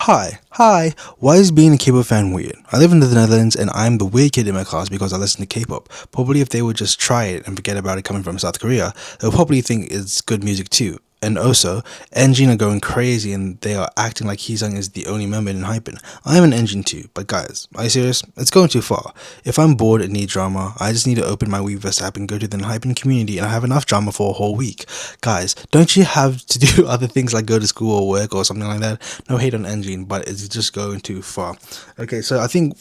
Hi. Why is being a K-pop fan weird? I live in the Netherlands and I'm the weird kid in my class because I listen to K-pop. Probably if they would just try it and forget about it coming from South Korea, they'll probably think it's good music too. And also, ENGENEs are going crazy and they are acting like Heeseung is the only member in hyping. I'm an ENGENE too, but guys, are you serious? It's going too far. If I'm bored and need drama, I just need to open my Weverse app and go to the hyping community and I have enough drama for a whole week. Guys, don't you have to do other things like go to school or work or something like that? No hate on ENGENE, but it's just going too far. Okay, so I think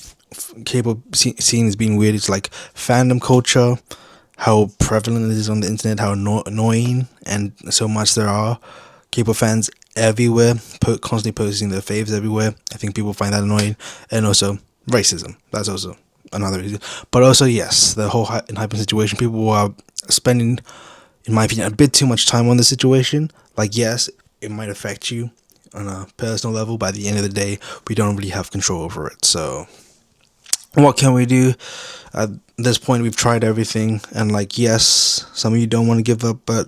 K-pop scene is being weird. It's like fandom culture, how prevalent it is on the internet, how annoying and so much there are K-pop fans everywhere, constantly posting their faves everywhere. I think people find that annoying. And also racism, that's also another reason. But also, yes, the whole hyping situation, people are spending, in my opinion, a bit too much time on the situation. Like, yes, it might affect you on a personal level, but at the end of the day, we don't really have control over it. So what can we do? At this point, we've tried everything, and like, yes, some of you don't want to give up, but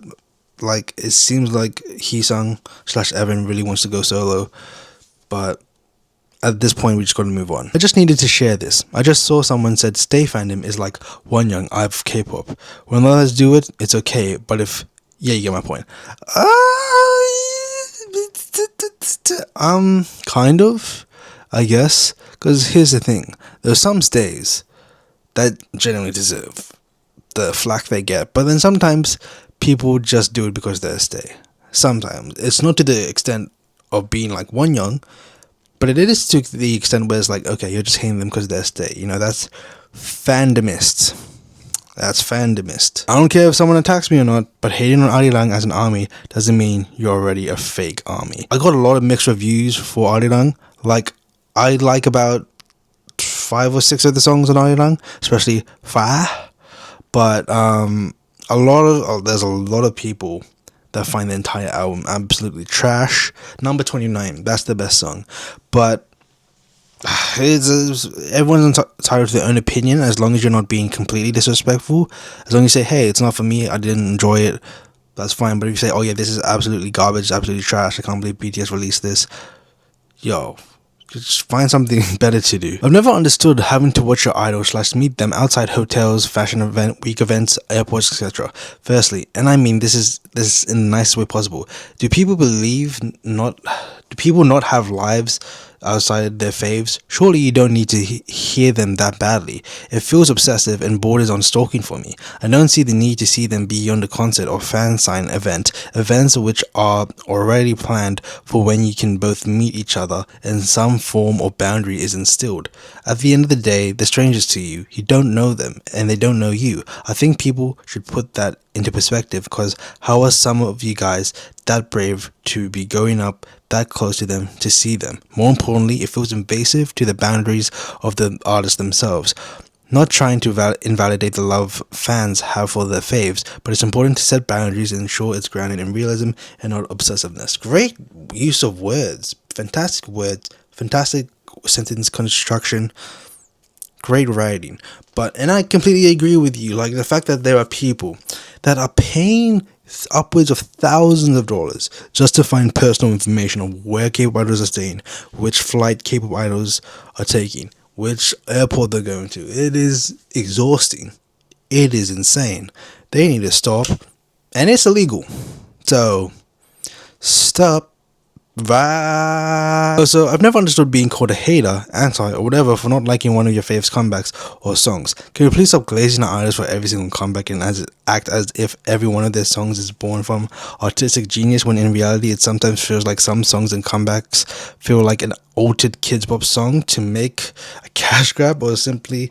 like, it seems like Heeseung/Evan really wants to go solo, but at this point, we just got to move on. I just needed to share this. I just saw someone said stay fandom is like Wonyoung of K-pop. When others do it, it's okay, but if, yeah, you get my point. Kind of, I guess, because here's the thing. There's some stays that genuinely deserve the flack they get, but then sometimes people just do it because they're a stay. Sometimes it's not to the extent of being like Wonyoung, but it is to the extent where it's like, okay, you're just hating them because they're a stay. You know, that's fandomist. That's fandomist. I don't care if someone attacks me or not, but hating on Arirang as an army doesn't mean you're already a fake army. I got a lot of mixed reviews for Arirang. Like, I like about 5 or 6 of the songs on Arirang, especially Fa. But there's a lot of people that find the entire album absolutely trash. Number 29, that's the best song. But everyone's entitled to their own opinion as long as you're not being completely disrespectful. As long as you say, hey, it's not for me, I didn't enjoy it, that's fine. But if you say, oh yeah, this is absolutely garbage, absolutely trash, I can't believe BTS released this, yo, just find something better to do. I've never understood having to watch your idol / meet them outside hotels, fashion week events, airports, etc. Firstly, and I mean this is in the nicest way possible. Do people not have lives outside their faves? Surely you don't need to hear them that badly. It feels obsessive and borders on stalking for me. I don't see the need to see them beyond a concert or fan sign events which are already planned for when you can both meet each other and some form of boundary is instilled. At the end of the day, they're strangers to you. You don't know them and they don't know you. I think people should put that into perspective, because how are some of you guys that brave to be going up that close to them to see them? More importantly, it feels invasive to the boundaries of the artists themselves. Not trying to invalidate the love fans have for their faves, but it's important to set boundaries and ensure it's grounded in realism and not obsessiveness. Great use of words, fantastic sentence construction, great writing. And I completely agree with you. Like, the fact that there are people that are paying upwards of thousands of dollars just to find personal information on where K-pop idols are staying, which flight K-pop idols are taking, which airport they're going to. It is exhausting. It is insane. They need to stop, and it's illegal. So stop. So I've never understood being called a hater, anti, or whatever for not liking one of your faves comebacks or songs. Can you please stop glazing our idols for every single comeback and act as if every one of their songs is born from artistic genius, when in reality it sometimes feels like some songs and comebacks feel like an altered kids pop song to make a cash grab, or just simply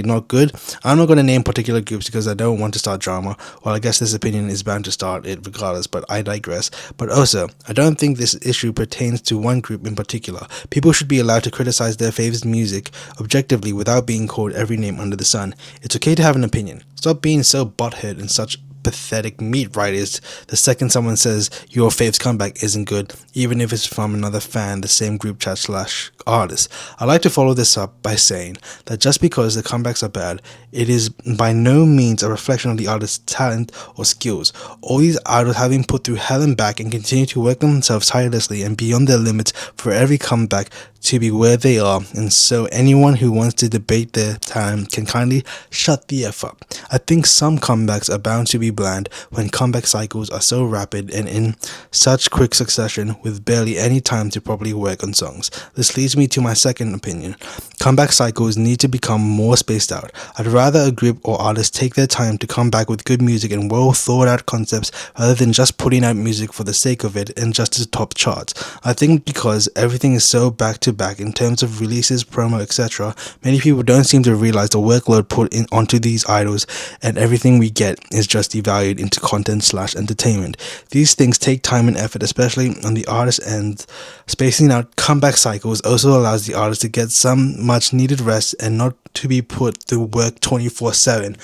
not good. I'm not going to name particular groups because I don't want to start drama. Well, I guess this opinion is bound to start it regardless, but I digress. But also, I don't think this issue pertains to one group in particular. People should be allowed to criticize their favorite music objectively without being called every name under the sun. It's okay to have an opinion. Stop being so butthurt in such pathetic meat writers the second someone says your fave's comeback isn't good, even if it's from another fan, the same group chat slash artist. I like to follow this up by saying that just because the comebacks are bad, it is by no means a reflection of the artist's talent or skills. All these idols have been put through hell and back and continue to work themselves tirelessly and beyond their limits for every comeback to be where they are, and so anyone who wants to debate their talent can kindly shut the F up. I think some comebacks are bound to be bland when comeback cycles are so rapid and in such quick succession with barely any time to properly work on songs. This leads me to my second opinion. Comeback cycles need to become more spaced out. I'd rather a group or artist take their time to come back with good music and well thought out concepts rather than just putting out music for the sake of it and just to top charts. I think because everything is so back to back in terms of releases, promo, etc., many people don't seem to realize the workload put in onto these idols, and everything we get is just devalued into content slash entertainment. These things take time and effort, especially on the artist end. Spacing out comeback cycles also allows the artist to get some much needed rest and not to be put through work 24/7.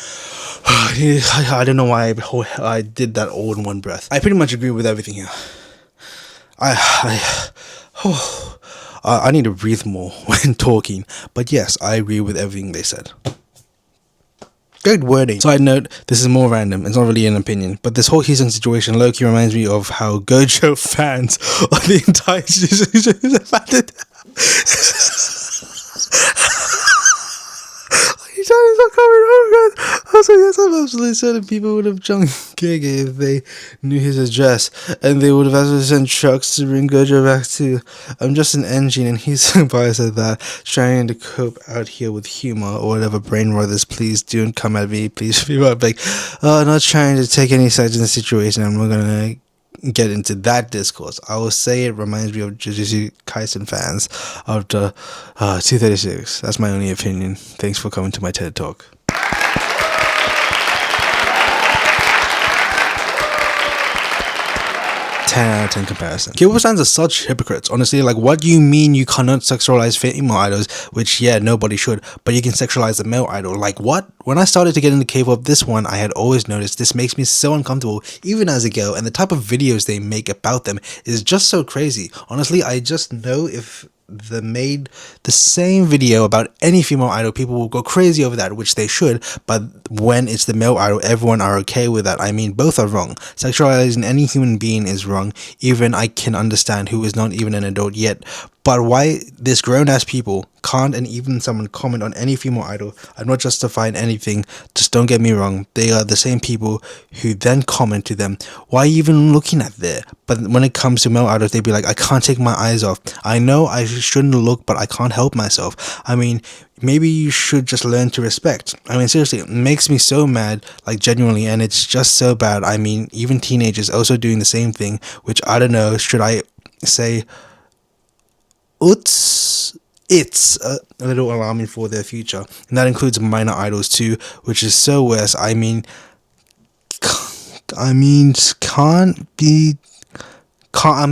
I don't know why I did that all in one breath. I pretty much agree with everything here. I need to breathe more when talking, but yes, I agree with everything they said. Great wording. Side note, this is more random, it's not really an opinion, but this whole Heeseung situation low-key reminds me of how Gojo fans of the entire He's not coming home, guys. Also, yes, I'm absolutely certain people would have jumped Gege if they knew his address, and they would have actually sent trucks to bring Gojo back too. I'm just an engine, and he's biased at that, trying to cope out here with humor or whatever. Brain brothers, please don't come at me. Please be right back. I'm not trying to take any sides in the situation. I'm not gonna get into that discourse. I will say it reminds me of Jujutsu Kaisen fans of the 236. That's my only opinion. Thanks for coming to my TED Talk. 10 out of 10 comparison. K-pop fans are such hypocrites. Honestly, like, what do you mean you cannot sexualize female idols? Which, yeah, nobody should, but you can sexualize the male idol. Like, what? When I started to get into K-pop, this one I had always noticed. This makes me so uncomfortable, even as a girl, and the type of videos they make about them is just so crazy. Honestly, I just know if they made the same video about any female idol, people will go crazy over that, which they should, but when it's the male idol, everyone are okay with that. I mean, both are wrong. Sexualizing any human being is wrong. Even I can understand who is not even an adult yet, but why this grown-ass people can't, and even someone comment on any female idol. I'm not justifying anything, just don't get me wrong, they are the same people who then comment to them. Why are you even looking at there? But when it comes to male idols, they'd be like, I can't take my eyes off. I know I shouldn't look, but I can't help myself. I mean, maybe you should just learn to respect. I mean, seriously, it makes me so mad, like, genuinely, and it's just so bad. I mean, even teenagers also doing the same thing, which I don't know, should I say it's a little alarming for their future, and that includes minor idols too, which is so worse. I mean, I'm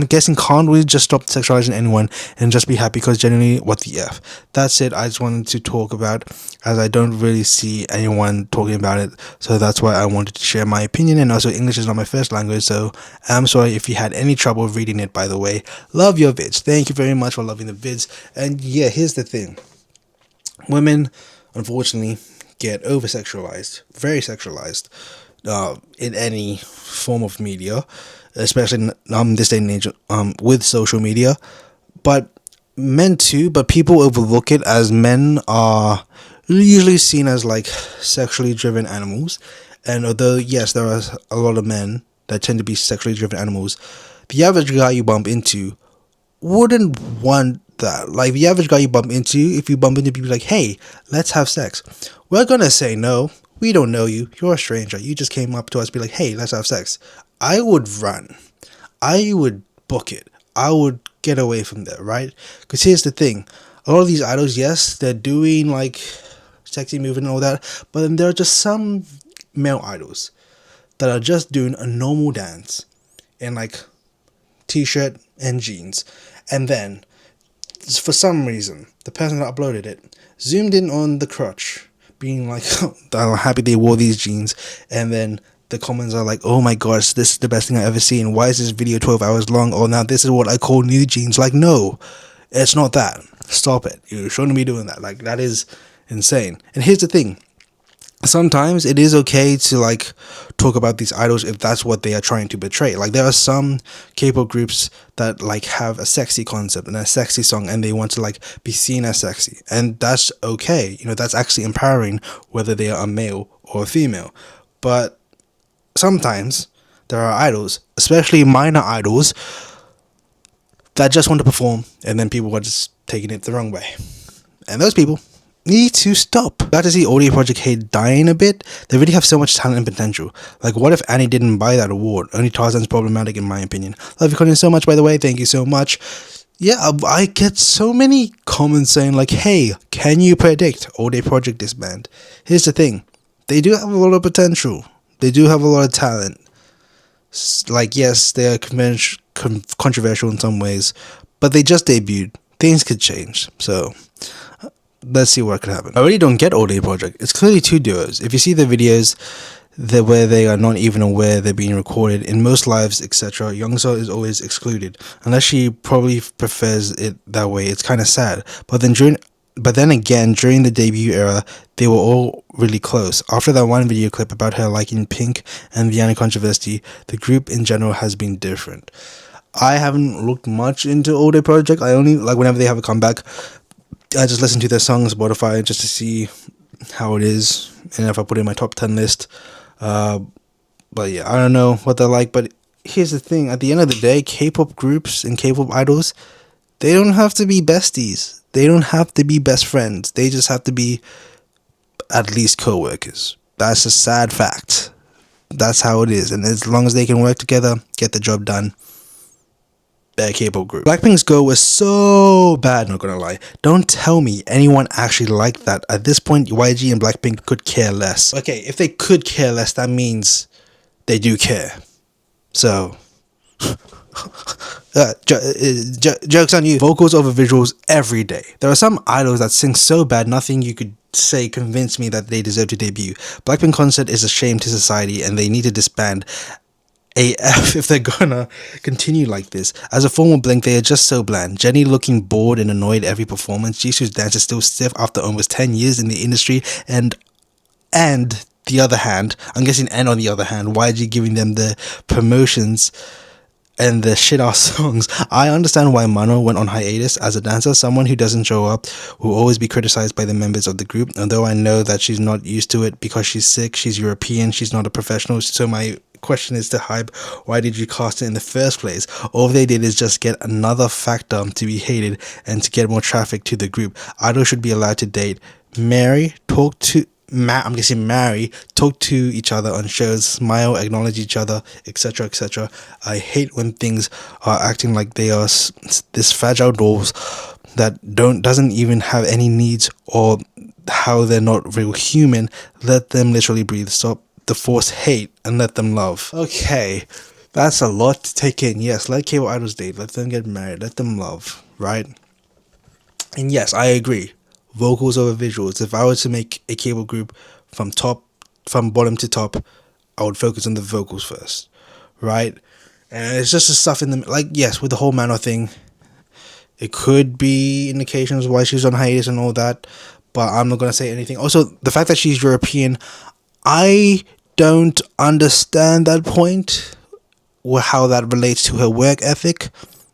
guessing can't we just stop sexualizing anyone and just be happy, because genuinely, what the F. That's it. I just wanted to talk about, as I don't really see anyone talking about it, so that's why I wanted to share my opinion. And also, English is not my first language, so I'm sorry if you had any trouble reading it, by the way. Love your vids. Thank you very much for loving the vids. And yeah, here's the thing. Women, unfortunately, get over-sexualized, very sexualized, in any form of media, especially this day and age, with social media. But men too, but people overlook it, as men are usually seen as like sexually driven animals. And although yes, there are a lot of men that tend to be sexually driven animals, the average guy you bump into wouldn't want that. Like, the average guy you bump into, if you bump into people like, hey, let's have sex, we're gonna say no. We don't know you. You're a stranger. You just came up to us, be like, hey, let's have sex. I would run. I would book it. I would get away from there, right? Because here's the thing. A lot of these idols, yes, they're doing like sexy movement and all that, but then there are just some male idols that are just doing a normal dance in like t-shirt and jeans. And then, for some reason, the person that uploaded it zoomed in on the crotch, being like, I'm happy they wore these jeans, and then the comments are like, oh my gosh, this is the best thing I've ever seen. Why is this video 12 hours long? Oh, now this is what I call new jeans. Like, no, it's not that. Stop it. You shouldn't be doing that. Like, that is insane. And here's the thing. Sometimes it is okay to like talk about these idols if that's what they are trying to portray. Like, there are some K-pop groups that like have a sexy concept and a sexy song, and they want to like be seen as sexy, and that's okay. You know, that's actually empowering, whether they are a male or a female. But sometimes there are idols, especially minor idols, that just want to perform, and then people are just taking it the wrong way, and those people need to stop. Glad to see Audio Project hate dying a bit. They really have so much talent and potential. Like, what if Annie didn't buy that award? Only Tarzan's problematic, in my opinion. Love you, Colin, so much, by the way. Thank you so much. Yeah, I get so many comments saying like, hey, can you predict Audio Project disband? Here's the thing. They do have a lot of potential. They do have a lot of talent. Like, yes, they are controversial in some ways, but they just debuted. Things could change. So let's see what could happen. I really don't get Audio Project. It's clearly two duos. If you see the videos where they are not even aware they're being recorded, in most lives, etc., Youngso is always excluded. Unless she probably prefers it that way. It's kind of sad. But then again, during the debut era, they were all really close. After that one video clip about her liking Pink and the Anna controversy, the group in general has been different. I haven't looked much into Audio Project. I only, like, whenever they have a comeback, I just listen to their songs on Spotify just to see how it is, and if I put it in my top 10 list. But yeah, I don't know what they're like. But here's the thing. At the end of the day, K-pop groups and K-pop idols, they don't have to be besties. They don't have to be best friends. They just have to be at least co-workers. That's a sad fact. That's how it is. And as long as they can work together, get the job done, their K-pop group. Blackpink's Go was so bad, not gonna lie. Don't tell me anyone actually liked that. At this point, YG and Blackpink could care less. Okay, if they could care less, that means they do care. So, joke's on you. Vocals over visuals every day. There are some idols that sing so bad, nothing you could say convinced me that they deserve to debut. Blackpink concert is a shame to society, and they need to disband AF if they're gonna continue like this. As a former Blink, they are just so bland. Jennie looking bored and annoyed every performance. Jisoo's dance is still stiff after almost 10 years in the industry. And the other hand, I'm guessing, and on the other hand, YG giving them the promotions and the shit-ass songs. I understand why Mano went on hiatus. As a dancer, someone who doesn't show up will always be criticized by the members of the group. Although I know that she's not used to it because she's sick, she's European, she's not a professional. So my question is to Hype, why did you cast it in the first place? All they did is just get another factor to be hated and to get more traffic to the group. Idols should be allowed to date, marry, talk to each other on shows, smile, acknowledge each other, etc., etc. I hate when things are acting like they are this fragile dolls that doesn't even have any needs, or how they're not real human. Let them literally breathe. Stop the forced hate and let them love. Okay, that's a lot to take in. Yes, let K-pop idols date, let them get married, let them love, right? And yes, I agree. Vocals over visuals. If I were to make a K-pop group from bottom to top, I would focus on the vocals first, right? And it's just the stuff in the, like, yes, with the whole Mano thing, it could be indications why she's on hiatus and all that, but I'm not gonna say anything. Also, the fact that she's European, I don't understand that point, or how that relates to her work ethic.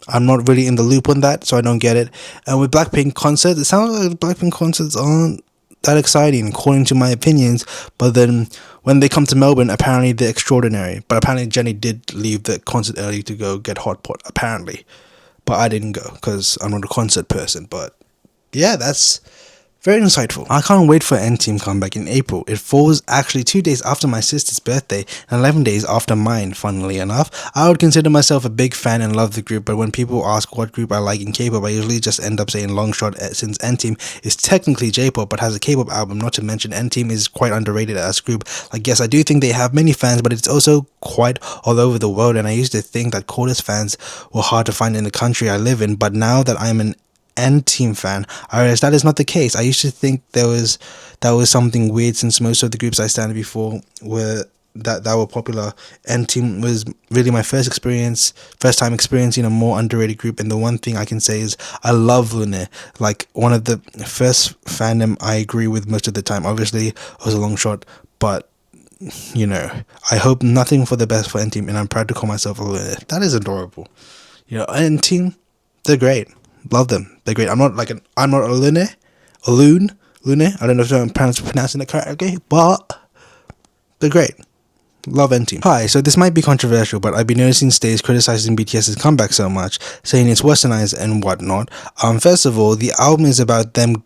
I'm not really in the loop on that, so I don't get it. And with Blackpink concerts, it sounds like Blackpink concerts aren't that exciting, according to my opinions. But then when they come to Melbourne, apparently they're extraordinary. But apparently Jennie did leave the concert early to go get hot pot, apparently. But I didn't go because I'm not a concert person. But yeah, that's very insightful. I can't wait for N-Team comeback in April. It falls actually 2 days after my sister's birthday and 11 days after mine, funnily enough. I would consider myself a big fan and love the group, but when people ask what group I like in K-pop, I usually just end up saying long shot, since N-Team is technically J-pop but has a K-pop album. Not to mention N-Team is quite underrated as a group. Like, yes, I do think they have many fans, but it's also quite all over the world, and I used to think that Chorus fans were hard to find in the country I live in, but now that I'm an N-Team fan, I realize that is not the case. I used to think that was something weird, since most of the groups I stand before were that were popular. N Team was really my first time experiencing a more underrated group. And the one thing I can say is I love Lune. Like, one of the first fandom I agree with most of the time. Obviously, it was a long shot, but you know, I hope nothing for the best for N Team, and I'm proud to call myself a Lune. That is adorable. You know, N Team, they're great. Love them. They're great. I'm not a Lune, a Lune. I don't know if I'm pronouncing it correctly, but they're great. Love N Team. Hi, so this might be controversial, but I've been noticing stays criticizing BTS's comeback so much, saying it's westernized and whatnot. First of all, the album is about them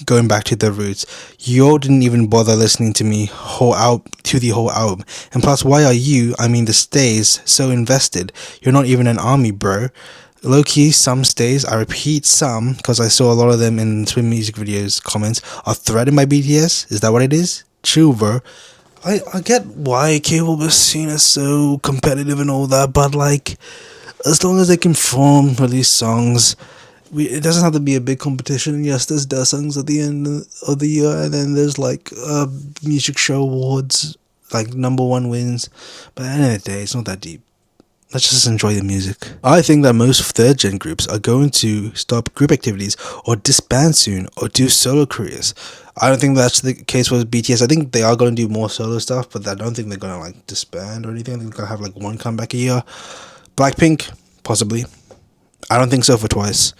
going back to their roots. You all didn't even bother listening to the whole album. And plus, why are you, I mean the stays, so invested? You're not even an army, bro. Low key, some stays, I repeat some, because I saw a lot of them in swim music videos comments, are threatened by BTS. Is that what it is? Chill, bro. I get why K-pop is seen as so competitive and all that, but like, as long as they can release songs, it doesn't have to be a big competition. Yes, there's their songs at the end of the year, and then there's like music show awards, like number one wins. But at the end of the day, it's not that deep. Let's just enjoy the music. I think that most third gen groups are going to stop group activities or disband soon or do solo careers. I don't think that's the case with BTS. I think they are going to do more solo stuff, but I don't think they're going to like disband or anything. I think they're going to have like one comeback a year. Blackpink, possibly. I don't think so for Twice.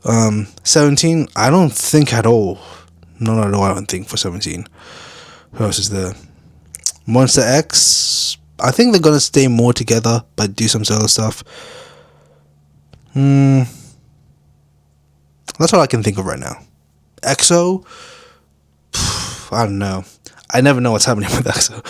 17, I don't think at all. Not at all, I don't think for 17. Who else is there? Monster X, I think they're gonna stay more together, but do some solo stuff. That's all I can think of right now. EXO, I don't know. I never know what's happening with EXO.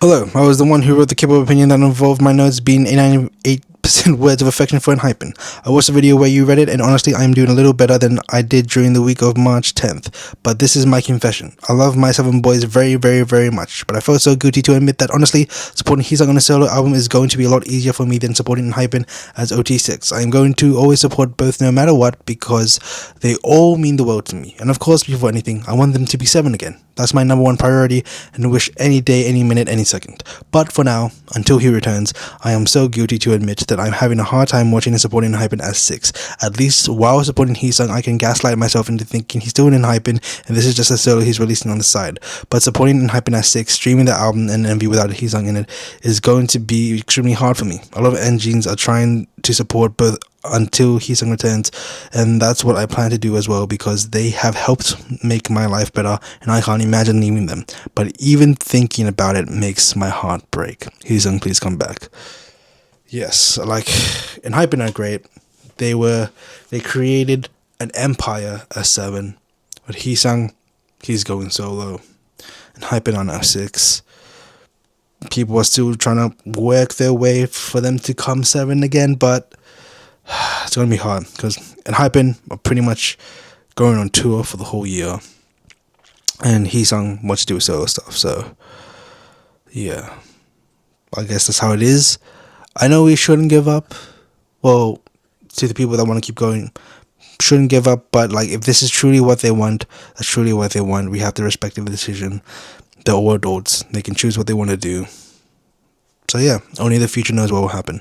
Hello, I was the one who wrote the K-pop opinion that involved my notes being 98% words of affection for ENHYPEN. I watched the video where you read it, and honestly, I am doing a little better than I did during the week of March 10th. But this is my confession. I love my 7 boys very, very, very much, but I felt so guilty to admit that honestly, supporting Heeseung on a solo album is going to be a lot easier for me than supporting ENHYPEN as OT6. I am going to always support both no matter what, because they all mean the world to me. And of course, before anything, I want them to be 7 again. That's my number one priority, and wish any day, any minute, any second. But for now, until he returns, I am so guilty to admit that I'm having a hard time watching and supporting ENHYPEN as 6. At least while supporting Heeseung, I can gaslight myself into thinking he's still in ENHYPEN and this is just a solo he's releasing on the side. But supporting ENHYPEN as 6, streaming the album and MV without Heeseung in it, is going to be extremely hard for me. A lot of ENGENEs are trying to support both until Heeseung returns, and that's what I plan to do as well, because they have helped make my life better and I can't imagine leaving them. But even thinking about it makes my heart break. Heeseung, please come back. Yes, like, ENHYPEN are great. They created an empire as 7, but Heeseung, he's going solo. ENHYPEN are now 6. People are still trying to work their way for them to come 7 again, but it's going to be hard, because ENHYPEN are pretty much going on tour for the whole year, and Heeseung wants to do solo stuff, so yeah, I guess that's how it is. I know we shouldn't give up. Well, to the people that want to keep going, shouldn't give up, but like, if this is truly what they want, that's truly what they want. We have to respect the decision. They're all adults. They can choose what they want to do. So yeah, only the future knows what will happen.